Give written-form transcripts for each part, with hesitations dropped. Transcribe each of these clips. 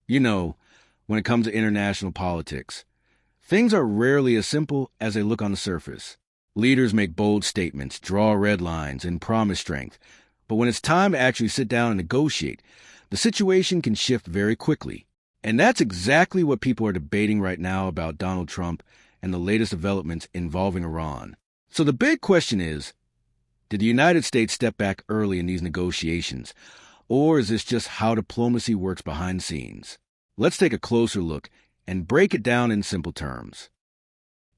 You know, when it comes to international politics, things are rarely as simple as they look on the surface. Leaders make bold statements, draw red lines, and promise strength. But when it's time to actually sit down and negotiate, the situation can shift very quickly. And that's exactly what people are debating right now about Donald Trump and the latest developments involving Iran. So the big question is, did the United States step back early in these negotiations, or is this just how diplomacy works behind the scenes? Let's take a closer look and break it down in simple terms.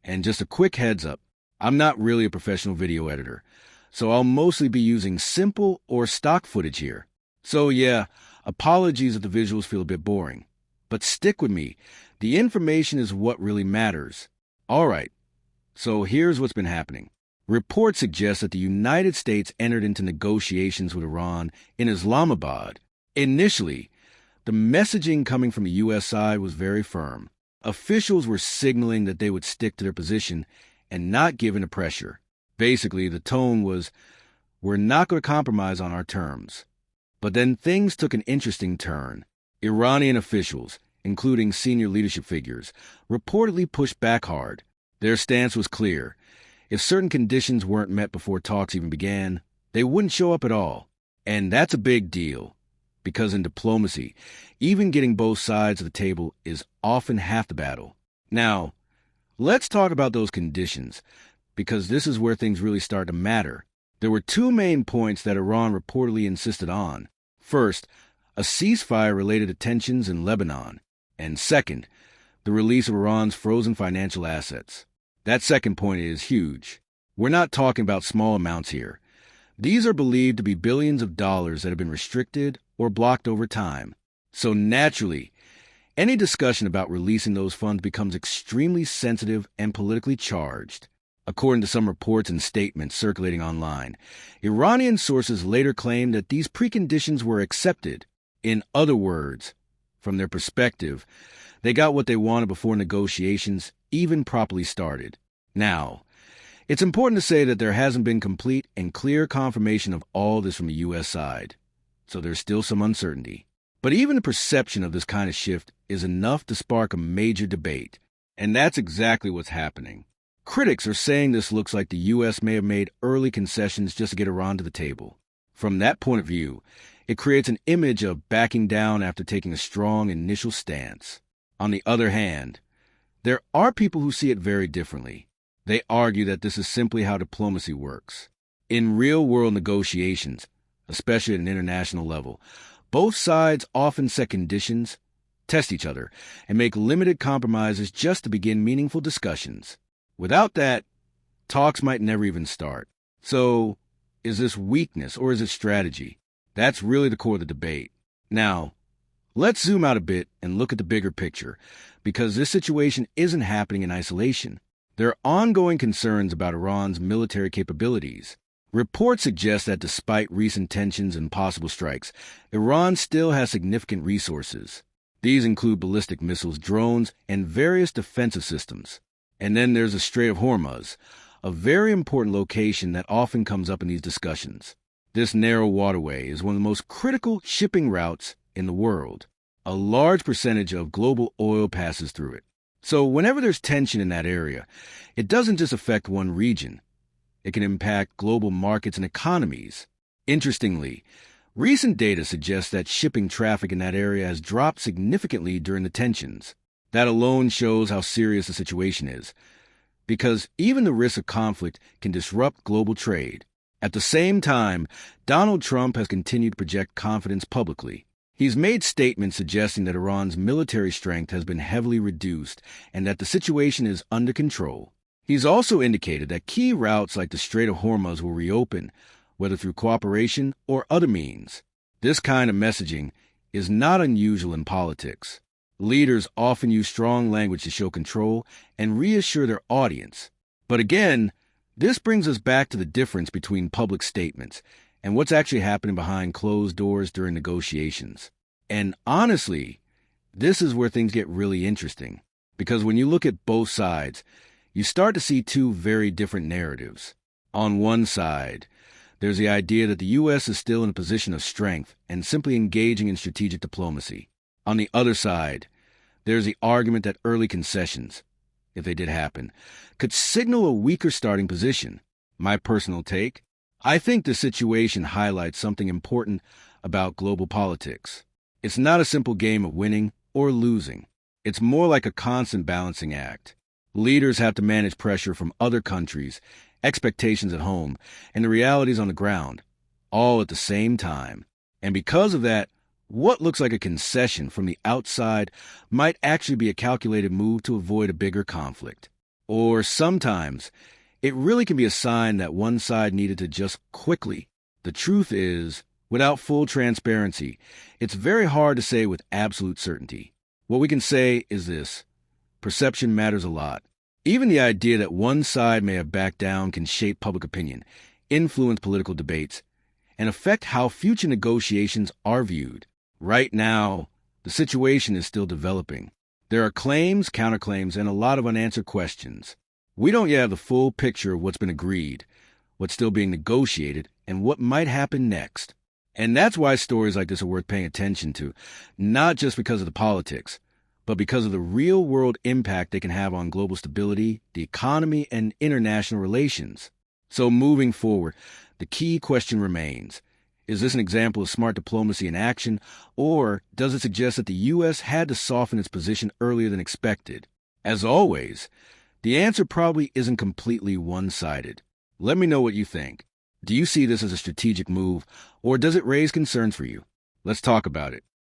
And just a quick heads up, I'm not really a professional video editor, so I'll mostly be using simple or stock footage here. So yeah, apologies if the visuals feel a bit boring. But stick with me, the information is what really matters. Alright, so here's what's been happening. Reports suggest that the United States entered into negotiations with Iran in Islamabad. Initially, the messaging coming from the U.S. side was very firm. Officials were signaling that they would stick to their position and not give in to pressure. Basically, the tone was, we're not going to compromise on our terms. But then things took an interesting turn. Iranian officials, including senior leadership figures, reportedly pushed back hard. Their stance was clear. If certain conditions weren't met before talks even began, they wouldn't show up at all. And that's a big deal, because in diplomacy, even getting both sides of the table is often half the battle. Now, let's talk about those conditions, because this is where things really start to matter. There were two main points that Iran reportedly insisted on. First, a ceasefire related to tensions in Lebanon. And second, the release of Iran's frozen financial assets. That second point is huge. We're not talking about small amounts here. These are believed to be billions of dollars that have been restricted or blocked over time. So naturally, any discussion about releasing those funds becomes extremely sensitive and politically charged. According to some reports and statements circulating online, Iranian sources later claimed that these preconditions were accepted. In other words, from their perspective, they got what they wanted before negotiations even properly started. Now, it's important to say that there hasn't been complete and clear confirmation of all this from the U.S. side, so there's still some uncertainty. But even the perception of this kind of shift is enough to spark a major debate, and that's exactly what's happening. Critics are saying this looks like the U.S. may have made early concessions just to get Iran to the table. From that point of view, it creates an image of backing down after taking a strong initial stance. On the other hand, there are people who see it very differently. They argue that this is simply how diplomacy works. In real-world negotiations, especially at an international level, both sides often set conditions, test each other, and make limited compromises just to begin meaningful discussions. Without that, talks might never even start. So, is this weakness or is it strategy? That's really the core of the debate. Now, let's zoom out a bit and look at the bigger picture, because this situation isn't happening in isolation. There are ongoing concerns about Iran's military capabilities. Reports suggest that despite recent tensions and possible strikes, Iran still has significant resources. These include ballistic missiles, drones, and various defensive systems. And then there's the Strait of Hormuz, a very important location that often comes up in these discussions. This narrow waterway is one of the most critical shipping routes in the world. A large percentage of global oil passes through it. So whenever there's tension in that area, it doesn't just affect one region. It can impact global markets and economies. Interestingly, recent data suggests that shipping traffic in that area has dropped significantly during the tensions. That alone shows how serious the situation is, because even the risk of conflict can disrupt global trade. At the same time, Donald Trump has continued to project confidence publicly. He's made statements suggesting that Iran's military strength has been heavily reduced and that the situation is under control. He's also indicated that key routes like the Strait of Hormuz will reopen, whether through cooperation or other means. This kind of messaging is not unusual in politics. Leaders often use strong language to show control and reassure their audience. But again, this brings us back to the difference between public statements and what's actually happening behind closed doors during negotiations. And honestly, this is where things get really interesting, because when you look at both sides, you start to see two very different narratives. On one side, there's the idea that the U.S. is still in a position of strength and simply engaging in strategic diplomacy. On the other side, there's the argument that early concessions, if they did happen, could signal a weaker starting position. My personal take: I think the situation highlights something important about global politics. It's not a simple game of winning or losing. It's more like a constant balancing act. Leaders have to manage pressure from other countries, expectations at home, and the realities on the ground, all at the same time. And because of that, what looks like a concession from the outside might actually be a calculated move to avoid a bigger conflict. Or sometimes, it really can be a sign that one side needed to adjust quickly. The truth is, without full transparency, it's very hard to say with absolute certainty. What we can say is this: perception matters a lot. Even the idea that one side may have backed down can shape public opinion, influence political debates, and affect how future negotiations are viewed. Right now, the situation is still developing. There are claims, counterclaims, and a lot of unanswered questions. We don't yet have the full picture of what's been agreed, what's still being negotiated, and what might happen next. And that's why stories like this are worth paying attention to, not just because of the politics, but because of the real-world impact they can have on global stability, the economy, and international relations. So moving forward, the key question remains: is this an example of smart diplomacy in action, or does it suggest that the U.S. had to soften its position earlier than expected? As always, the answer probably isn't completely one-sided. Let me know what you think. Do you see this as a strategic move, or does it raise concerns for you? Let's talk about it.